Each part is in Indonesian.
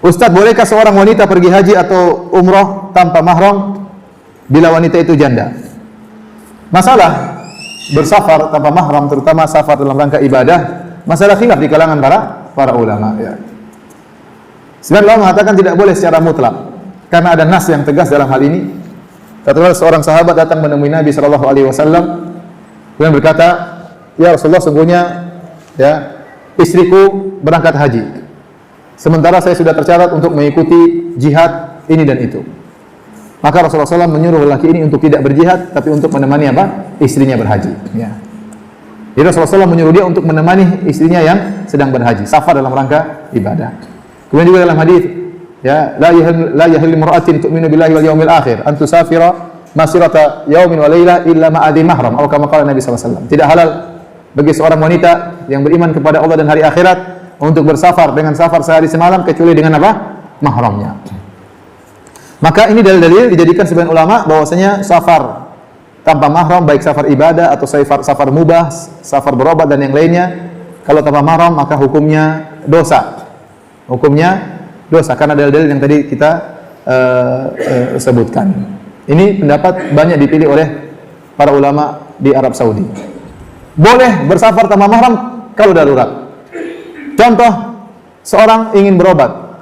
Ustaz, bolehkah seorang wanita pergi haji atau umroh tanpa mahram bila wanita itu janda? Masalah bersafar tanpa mahram, terutama safar dalam rangka ibadah, masalah khilaf di kalangan para ulama. Ya. Sebagian ulama mengatakan tidak boleh secara mutlak, karena ada nas yang tegas dalam hal ini. Tatkala seorang sahabat datang menemui Nabi sallallahu alaihi wasallam, kemudian berkata, "Ya Rasulullah, sungguhnya ya istriku berangkat haji. Sementara saya sudah tercatat untuk mengikuti jihad ini dan itu." Maka Rasulullah SAW menyuruh lelaki ini untuk tidak berjihad, tapi untuk menemani apa? Istrinya berhaji. Ya. Jadi Rasulullah SAW menyuruh dia untuk menemani istrinya yang sedang berhaji, safar dalam rangka ibadah. Kemudian juga dalam hadis, ya, la yahillu imra'atin tu'minu billahi wal yawmil akhir an tusafira masirata yaumin wa laila illa ma'adhi mahram, atau kama qala Nabi SAW. Tidak halal bagi seorang wanita yang beriman kepada Allah dan hari akhirat untuk bersafar dengan safar sehari semalam kecuali dengan apa? Mahramnya. Maka ini dalil-dalil dijadikan sebagian ulama bahwasanya safar tanpa mahram, baik safar ibadah atau safar mubah, safar berobat dan yang lainnya, kalau tanpa mahram maka hukumnya dosa. Hukumnya dosa karena dalil-dalil yang tadi kita sebutkan. Ini pendapat banyak dipilih oleh para ulama di Arab Saudi. Boleh bersafar tanpa mahram kalau darurat. Contoh, seorang ingin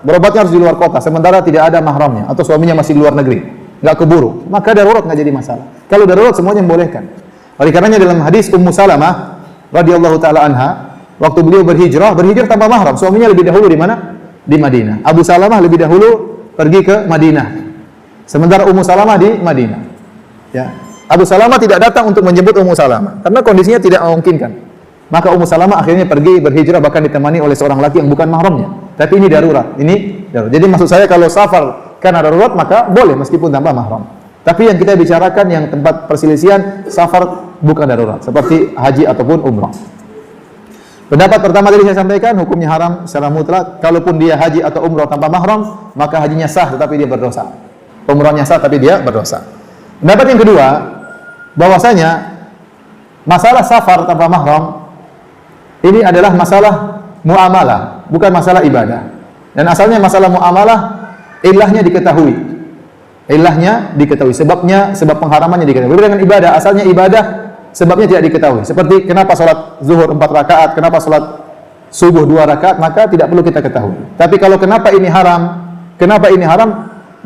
berobatnya harus di luar kota, sementara tidak ada mahramnya, atau suaminya masih di luar negeri, nggak keburu, maka darurat nggak jadi masalah. Kalau darurat semuanya membolehkan. Oleh karenanya dalam hadis Ummu Salamah radhiyallahu taala anha, waktu beliau berhijrah tanpa mahram, suaminya lebih dahulu di mana? Di Madinah. Abu Salamah lebih dahulu pergi ke Madinah, sementara Ummu Salamah di Madinah. Ya. Abu Salamah tidak datang untuk menjemput Ummu Salamah karena kondisinya tidak memungkinkan. Maka Ummu Salamah akhirnya pergi berhijrah bahkan ditemani oleh seorang laki yang bukan mahramnya. Tapi ini darurat. Ini darurat. Jadi maksud saya kalau safar karena darurat maka boleh meskipun tanpa mahram. Tapi yang kita bicarakan yang tempat perselisihan safar bukan darurat seperti haji ataupun umrah. Pendapat pertama tadi saya sampaikan hukumnya haram secara mutlak. Kalaupun dia haji atau umrah tanpa mahram, maka hajinya sah tetapi dia berdosa. Umrahnya sah tapi dia berdosa. Pendapat yang kedua, bahwasanya masalah safar tanpa mahram ini adalah masalah muamalah, bukan masalah ibadah. Dan asalnya masalah muamalah, ilahnya diketahui. Ilahnya diketahui, sebab pengharamannya diketahui. Berbeda dengan ibadah, asalnya ibadah, sebabnya tidak diketahui. Seperti kenapa sholat zuhur 4 rakaat, kenapa sholat subuh 2 rakaat, maka tidak perlu kita ketahui. Tapi kalau kenapa ini haram,